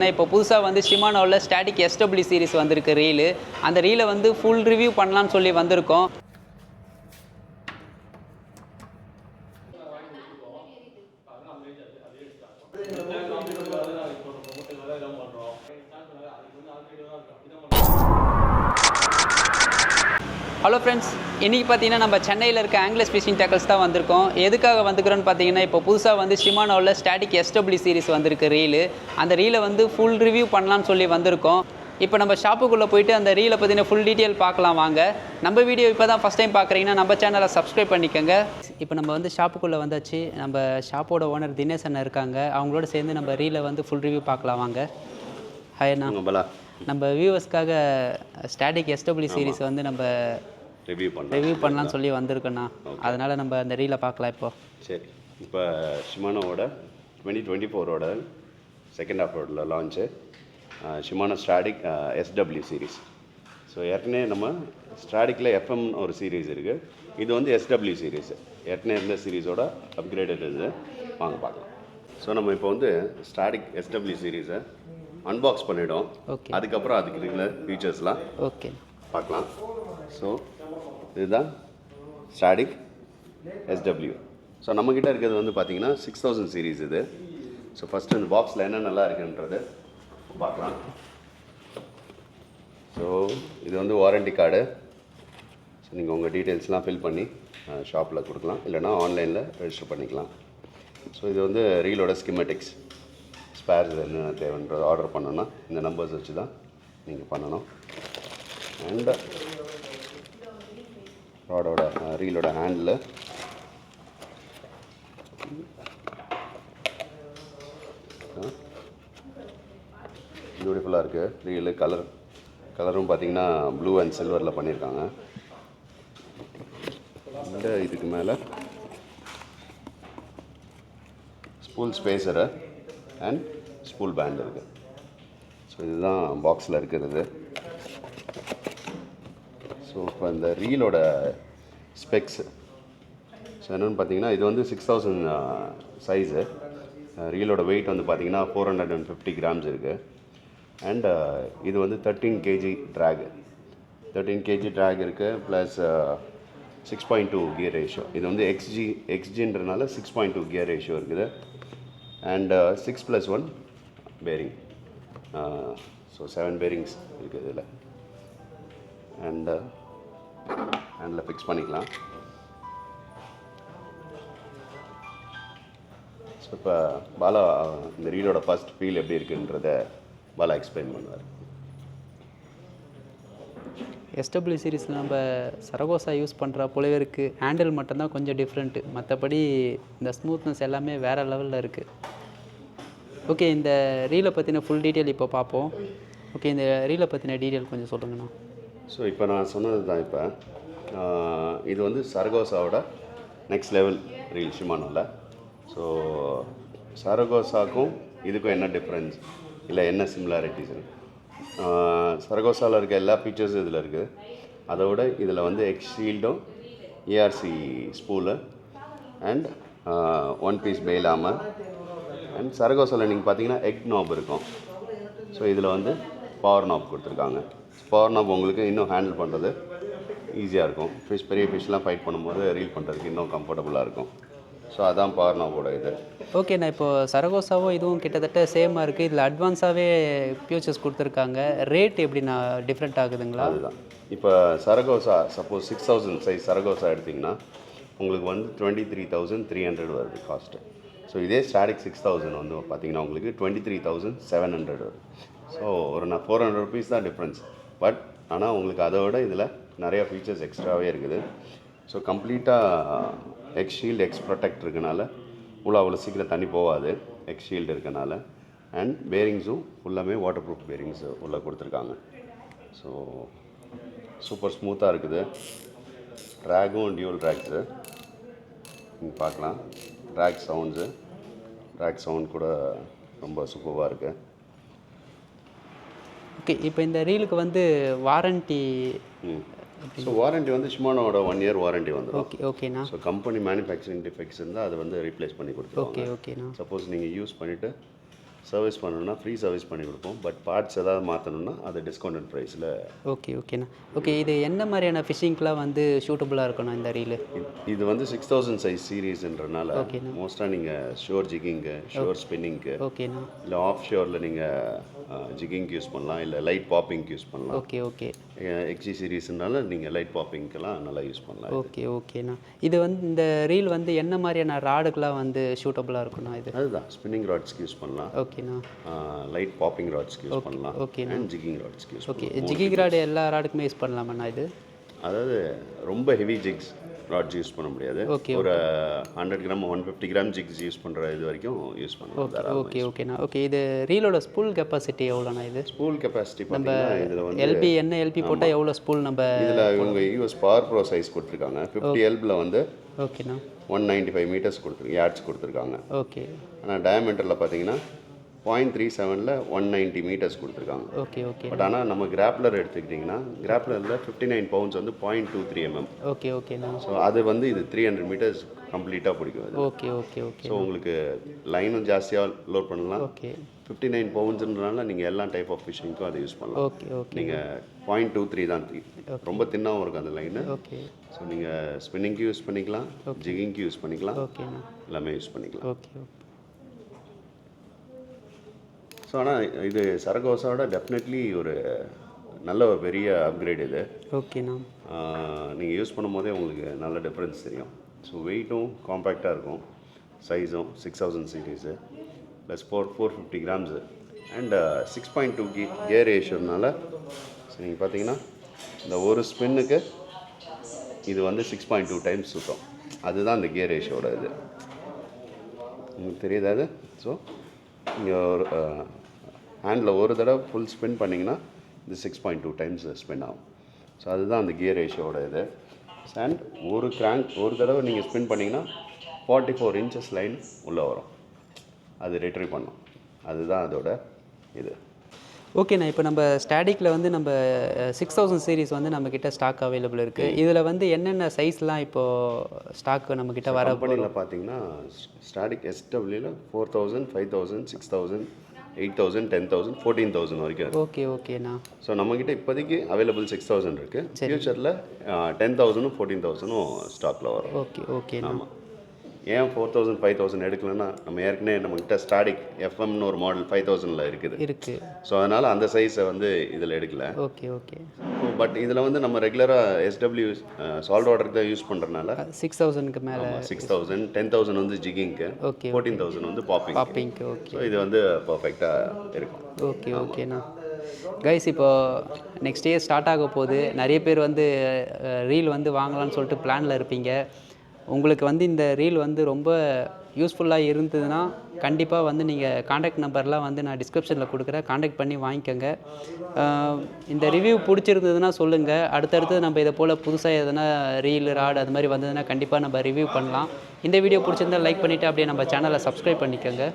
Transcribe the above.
இப்போ புதுசாக வந்து ஷிமானோவில் ஸ்டாட்டிக் எஸ்டபிள்யூ சீரிஸ் வந்திருக்கு ரீலு. அந்த ரீலை வந்து ஃபுல் ரிவ்யூ பண்ணலான்னு சொல்லி வந்திருக்கோம். ஹலோ ஃப்ரெண்ட்ஸ், இன்றைக்கி பார்த்தீங்கன்னா நம்ம சென்னையில் இருக்க ஆங்கிலஸ் ஃபிஷிங் டேக்கல்ஸ் தான் வந்திருக்கோம். எதுக்காக வந்துக்கிறோன்னு பார்த்தீங்கன்னா, இப்போ புதுசாக வந்து ஷிமானோவில் ஸ்டாட்டிக் எஸ்டபிள்யூ சீரிஸ் வந்திருக்கு ரீலு. அந்த ரீலை வந்து ஃபுல் ரிவ்யூ பண்ணலான்னு சொல்லி வந்திருக்கோம். இப்போ நம்ம ஷாப்புக்குள்ளே போயிட்டு அந்த ரீலை பற்றின ஃபுல் டீட்டெயில் பார்க்கலாம் வாங்க. நம்ம வீடியோ இப்போ தான் ஃபஸ்ட் டைம் பார்க்குறீங்கன்னா நம்ம சேனலை சப்ஸ்கிரைப் பண்ணிக்கோங்க. இப்போ நம்ம வந்து ஷாப்புக்குள்ளே வந்தாச்சு. நம்ம ஷாப்போட ஓனர் தினேஷ் அண்ணா இருக்காங்க. அவங்களோட சேர்ந்து நம்ம ரீலை வந்து ஃபுல் ரிவ்யூ பார்க்கலாம் வாங்க. ஹாய் அண்ணா. நம்ம வியூவர்ஸ்க்காக ஸ்டாட்டிக் எஸ்டபிள்யூ சீரிஸ் வந்து நம்ம ரிவ்யூ பண்ணலாம்னு சொல்லி வந்திருக்கோண்ணா. அதனால் நம்ம அந்த ரீலை பார்க்கலாம் இப்போ. சரி, இப்போ ஷிமானோவோட 2024ஓட செகண்ட் ஹாஃபோட launch Shimano Stradic SW series. So ஏற்கனவே நம்ம ஸ்டாட்டிக்கில் எஃப்எம் ஒரு சீரீஸ் இருக்குது. இது வந்து எஸ்டபிள்யூ சீரீஸ். ஏற்கனவே இருந்த சீரீஸோட அப்கிரேடட் இது. வாங்க பார்க்கலாம். ஸோ நம்ம இப்போ வந்து ஸ்டாட்டிக் எஸ்டபிள்யூ சீரீஸை அன்பாக்ஸ் பண்ணிவிடும். அதுக்கப்புறம் அதுக்கு இருக்கிற ஃபீச்சர்ஸ்லாம் பார்க்கலாம். ஸோ இதுதான் ஸ்டாட்டிக் எஸ்டபிள்யூ. ஸோ நம்மக்கிட்ட இருக்கிறது வந்து பார்த்திங்கன்னா 6000 சீரீஸ் இது. ஸோ ஃபஸ்ட்டு இந்த பாக்ஸில் என்ன நல்லா இருக்குன்றது பார்க்கலாம். ஸோ இது வந்து வாரண்டி கார்டு. ஸோ நீங்கள் உங்கள் டீட்டெயில்ஸ்லாம் ஃபில் பண்ணி ஷாப்பில் கொடுக்கலாம், இல்லைனா ஆன்லைனில் ரெஜிஸ்டர் பண்ணிக்கலாம். ஸோ இது வந்து ரீலோட ஸ்கிமெட்டிக்ஸ், ஸ்பேர்ஸ் என்னென்ன தேவைன்றது ஆர்டர் பண்ணோன்னா இந்த நம்பர்ஸ் வச்சு தான் நீங்கள் பண்ணணும். அண்ட் ராடோட ரீலோட ஹேண்டில் பியூட்டிஃபுல்லாக இருக்குது. ரீலு கலரும் பார்த்திங்கன்னா ப்ளூ அண்ட் சில்வரில் பண்ணியிருக்காங்க. அண்ட் இதுக்கு மேலே ஸ்பூல் ஸ்பேசரு அண்ட் ஸ்பூல் பேண்ட் இருக்குது. ஸோ இதுதான் பாக்ஸில் இருக்கிறது. ஸோ இப்போ இந்த ரீலோட ஸ்பெக்ஸு ஸோ என்னென்னு பார்த்தீங்கன்னா, இது வந்து 6000 சைஸு. ரீலோட வெயிட் வந்து பார்த்திங்கன்னா 450 கிராம்ஸ் இருக்குது. அண்ட் இது வந்து 13 kg ட்ராக். 13 kg ட்ராக் இருக்குது. Plus 6.2 gear ratio. இது வந்து எக்ஸ்ஜின்றனால 6.2 கியர் ரேஷியோ இருக்குது. And 6+1 bearing. ஸோ 7 பேரிங்ஸ் இருக்குது இதில். அண்ட் ஹேண்டில் ஃபிக்ஸ் பண்ணிக்கலாம். ஸோ இப்போ பாலா இந்த ரீலோட ஃபஸ்ட் ஃபீல் எப்படி இருக்குன்றத பாலா எக்ஸ்பிளைன் பண்ணுவார். எஸ்டபிள்யூ சீரிஸில் நம்ம சரகோசா யூஸ் பண்ணுற போலவே இருக்குது. ஹேண்டில் மட்டும்தான் கொஞ்சம் டிஃப்ரெண்ட்டு. மற்றபடி இந்த ஸ்மூத்னஸ் எல்லாமே வேறு லெவலில் இருக்குது. ஓகே, இந்த ரீலை பற்றின ஃபுல் டீட்டெயில் இப்போ பார்ப்போம். ஓகே, இந்த ரீலை பற்றின டீட்டெயில் கொஞ்சம் சொல்லுங்கண்ணா. ஸோ இப்போ நான் சொன்னது தான். இப்போ இது வந்து சரகோசாவோட நெக்ஸ்ட் லெவல் ரீல் ஷிமானோவில். ஸோ சரகோசாக்கும் இதுக்கும் என்ன டிஃப்ரென்ஸ், இல்லை என்ன சிமிலாரிட்டிஸ்? சரகோசாவில் இருக்க எல்லா ஃபீச்சர்ஸும் இதில் இருக்குது. அதோட இதில் வந்து எக்ஸ் ஷீல்டும் ஏஆர்சி ஸ்பூலு அண்ட் 1 பீஸ் பெயிலாமல். அண்ட் சரகோசாவில் நீங்கள் பார்த்தீங்கன்னா எக் நாப் இருக்கும். ஸோ இதில் வந்து பவர் நாப் கொடுத்துருக்காங்க. பவர் நாப் உங்களுக்கு இன்னும் ஹேண்டில் பண்ணுறது ஈஸியாக இருக்கும். பெரிய ஃபிஷ்லாம் ஃபைட் பண்ணும்போது ரீல் பண்ணுறதுக்கு இன்னும் கம்ஃபர்டபுளாக இருக்கும். ஸோ அதான் பவர் நாப்போட இது. ஓகே, நான் இப்போது சரகோசாவும் இதுவும் கிட்டத்தட்ட சேமாக இருக்குது. இதில் அட்வான்ஸாகவே ஃபியூச்சர்ஸ் கொடுத்துருக்காங்க. ரேட் எப்படி நான் டிஃப்ரெண்ட் ஆகுதுங்களா? அதுதான். இப்போ சரகோசா சப்போஸ் 6000 சைஸ் சரகோசா எடுத்திங்கன்னா உங்களுக்கு வந்து 23,300 வருது காஸ்ட்டு. ஸோ இதே ஸ்டாட்டிக் 6000 வந்து பார்த்திங்கன்னா உங்களுக்கு 23,700 வருது. ஸோ ஒரு 400 ருபீஸ் தான் டிஃப்ரென்ஸ். பட் ஆனால் உங்களுக்கு அதை விட இதில் நிறையா ஃபீச்சர்ஸ் எக்ஸ்ட்ராவே இருக்குது. ஸோ கம்ப்ளீட்டாக எக்ஸ் ஷீல்டு எக்ஸ் ப்ரொடெக்ட் இருக்கனால அவ்வளோ சீக்கிரம் தண்ணி போகாது. எக்ஸ் ஷீல்டு இருக்கனால. அண்ட் பேரிங்ஸும் ஃபுல்லாமே வாட்டர் ப்ரூஃப் பேரிங்ஸ் உள்ளே கொடுத்துருக்காங்க. ஸோ சூப்பர் ஸ்மூத்தாக இருக்குது. ட்ராகும் டியூல் ட்ராக்ஸு நீங்கள் பார்க்கலாம். ட்ராக் சவுண்ட் கூட ரொம்ப சூப்பராக இருக்குது. ஓகே, இப்போ இந்த ரீலுக்கு வந்து வாரண்ட்டி? ஸோ வாரண்ட்டி வந்து ஷிமானோட 1 year வாரண்ட்டி வந்துடும். ஓகேண்ணா. ஸோ கம்பெனி மேனுஃபேக்சரிங் டிஃபெக்ட்ஸ் இருந்தால் அதை வந்து ரீப்ளேஸ் பண்ணி கொடுத்துருவாங்க. ஓகேண்ணா. சப்போஸ் நீங்கள் யூஸ் பண்ணிவிட்டு சர்வீஸ் பண்ணணும்னா ஃப்ரீ சர்வீஸ் பண்ணி கொடுப்போம். பட் பார்ட்ஸ் ஏதாவது மாற்றணும்னா அது டிஸ்கவுண்டட் ப்ரைஸில். ஓகே ஓகேண்ணா. ஓகே, இது என்ன மாதிரியான ஃபிஷ்ஷிங்க்கெலாம் வந்து சூட்டபுளாக இருக்கணும் இந்த ரீலு? இது வந்து 6000 சைஸ் சீரீஸ்ன்றனால ஓகேண்ணா. மோஸ்ட்டாக நீங்கள் ஷோர் ஜிக்கிங்கு, ஷோர் ஸ்பின்னிங்க்கு, ஓகேண்ணா. இல்லை ஆஃப் ஷோரில் நீங்கள் ஜிக்கிங்க்கு யூஸ் பண்ணலாம், இல்லை லைட் பாப்பிங்க்கு யூஸ் பண்ணலாம். Okay okay. எக்ஸி சீரீஸ்னால நீங்கள் லைட் பாப்பிங்க்கெல்லாம் நல்லா யூஸ் பண்ணலாம். ஓகே ஓகேண்ணா. இது வந்து இந்த ரீல் வந்து என்ன மாதிரியான ராடுக்கெலாம் வந்து சூட்டபுளாக இருக்குண்ணா இது? அதுதான் ஸ்பின்னிங் ராட்ஸ்க்கு யூஸ் பண்ணலாம். ஓகேண்ணா. லைட் பாப்பிங் ராட்ஸ்க்கு யூஸ் பண்ணலாம். ஓகேண்ணா. அண்ட் ஜிக்கிங் ராட்ஸ்க்கு யூஸ் ஓகே, பண்ணலாம். ஜிகிங் ராடு எல்லா ராடுக்குமே யூஸ் பண்ணலாமாண்ணா இது? அதாவது ரொம்ப ஹெவி ஜிக்ஸ் ராட்ஸ் யூஸ் பண்ண முடியாது. ஓகே. ஒரு 100 கிராம் 150 கிராம் ஜிக்ஸ் யூஸ் பண்ணுற இது வரைக்கும் யூஸ் பண்ணலாம். ஓகே ஓகேண்ணா. ஓகே, இது ரீலோட ஸ்பூல் கெப்பாசிட்டி எவ்வளோண்ணா இது? ஸ்பூல் கெப்பாசிட்டி பார்த்தீங்கன்னா இதில் வந்து எல்பி என்ன எல்பி போட்டால் எவ்வளோ ஸ்பூல் நம்ம? இதில் இவங்க யூஎஸ் பவர் ப்ரோ சைஸ் கொடுத்துருக்காங்க. 50 எல்பில் வந்து ஓகேண்ணா 195 மீட்டர்ஸ் யார்ட்ஸ் கொடுத்துருக்காங்க. ஓகே. ஆனால் டயமீட்டரில் பார்த்தீங்கன்னா 0.37ல் 190 மீட்டர்ஸ் கொடுத்துருக்காங்க. Okay okay. பட் ஆனால் நம்ம கிராப்லர் எடுத்துக்கிட்டிங்கன்னா கிராப்லரில் 59 பவுண்ட்ஸ் வந்து 0.23 mm. ஓகே ஓகேண்ணா. ஸோ அது வந்து இது 300 மீட்டர்ஸ் கம்ப்ளீட்டாக பிடிக்கும் அது. Okay okay okay. ஸோ உங்களுக்கு லைனும் ஜாஸ்தியாக லோட் பண்ணலாம். ஓகே. 59 பவுண்ட்ஸ்ன்றனால நீங்கள் எல்லா டைப் ஆஃப் ஃபிஷிங்க்கும் அதை யூஸ் பண்ணலாம். Okay okay. நீங்கள் 0.23 தான் ரொம்ப தின்னாகவும் இருக்கும் அந்த லைனு. ஓகே. ஸோ நீங்கள் ஸ்பின்னிங்க்கு யூஸ் பண்ணிக்கலாம், ஜிகிங்க்கு யூஸ் பண்ணிக்கலாம், ஓகேண்ணா. எல்லாமே யூஸ் பண்ணிக்கலாம். Okay okay. ஸோ ஆனால் இது சரகோசாவோட டெஃபினெட்லி ஒரு நல்ல ஒரு பெரிய அப்கிரேட் இது. ஓகேண்ணா. நீங்கள் யூஸ் பண்ணும்போதே உங்களுக்கு நல்ல டிஃப்ரென்ஸ் தெரியும். ஸோ வெயிட்டும் காம்பேக்டாக இருக்கும், சைஸும் 6000 series plus 450 grams and 6.2 gear ரேஷியோனால. ஸோ நீங்கள் பார்த்தீங்கன்னா இந்த ஒரு ஸ்பின்னுக்கு இது வந்து 6.2 டைம்ஸ் சுத்தம். அதுதான் இந்த கியர் ரேஷியோட இது. உங்களுக்கு தெரியுதா அது? ஸோ நீங்கள் ஒரு ஹேண்டில் ஒரு தடவை ஃபுல் ஸ்பின் பண்ணிங்கன்னா இது 6.2 டைம்ஸ் ஸ்பின் ஆகும். ஸோ அதுதான் அந்த கியர் ரேஷியோட இது. அண்ட் ஒரு தடவை நீங்கள் ஸ்பின் பண்ணிங்கன்னா 44 inches லைன் உள்ளே வரும், அது ரிட்ரீவ் பண்ணும். அதுதான் அதோட இது. ஓகேண்ணா. இப்போ நம்ம ஸ்டாடிக்கில் வந்து நம்ம 6000 சீரீஸ் வந்து நம்மக்கிட்ட ஸ்டாக் அவைலபிள் இருக்குது. இதில் வந்து என்னென்ன சைஸ்லாம் இப்போது ஸ்டாக் நம்மக்கிட்ட வர? கம்பெனியில் பார்த்தீங்கன்னா ஸ்டாடிக் எஸ்டபிள்யூவில் 4000, 5000, 6000, 8000, 10000, 14000 வரைக்கும். ஓகே ஓகேண்ணா. ஸோ நம்மக்கிட்ட இப்போதைக்கு அவைலபிள் 6000 இருக்குது. ஃபியூச்சரில் 10000, 14000 ஸ்டாக்கில் வரும். ஓகே ஓகேண்ணா. ஆமாம். ஏன் 4000, 5000 எடுக்கலன்னா நம்ம ஏற்கனவே நம்மக்கிட்ட ஸ்டாடிக் எஃப்எம்னு ஒரு மாடல் 5000ல் இருக்குது. ஸோ அதனால் அந்த சைஸை வந்து இதில் எடுக்கல. Okay okay. பட் இதில் வந்து நம்ம ரெகுலராக எஸ்டபிள்யூ சால்ட் வாட்டருக்கு தான் யூஸ் பண்ணுறதுனால 6000க்கு மேலே 6000, 10000 வந்து ஜிகிங்க்கு, ஓகே 14000 வந்து பாப்பிங்க்கு. ஓகே. ஸோ இது வந்து பர்ஃபெக்டாக இருக்கும். ஓகே ஓகேண்ணா. கைஸ், இப்போது நெக்ஸ்ட் இயர் ஸ்டார்ட் ஆக போகுது. நிறைய பேர் வந்து ரீல் வந்து வாங்கலாம்னு சொல்லிட்டு பிளானில் இருப்பீங்க. உங்களுக்கு வந்து இந்த ரீல் வந்து ரொம்ப யூஸ்ஃபுல்லாக இருந்ததுன்னா கண்டிப்பாக வந்து நீங்கள் காண்டாக்ட் நம்பர்லாம் வந்து நான் டிஸ்கிரிப்ஷனில் கொடுக்குறேன், காண்டாக்ட் பண்ணி வாங்கிக்கோங்க. இந்த ரிவ்யூ பிடிச்சிருந்ததுன்னா சொல்லுங்கள். அடுத்தடுத்து நம்ம இதை போல் புதுசாக எதனா ரீல் ராட் அது மாதிரி வந்ததுன்னா கண்டிப்பாக நம்ம ரிவ்யூ பண்ணலாம். இந்த வீடியோ பிடிச்சிருந்தால் லைக் பண்ணிவிட்டு அப்படியே நம்ம சேனலை சப்ஸ்கிரைப் பண்ணிக்கோங்க.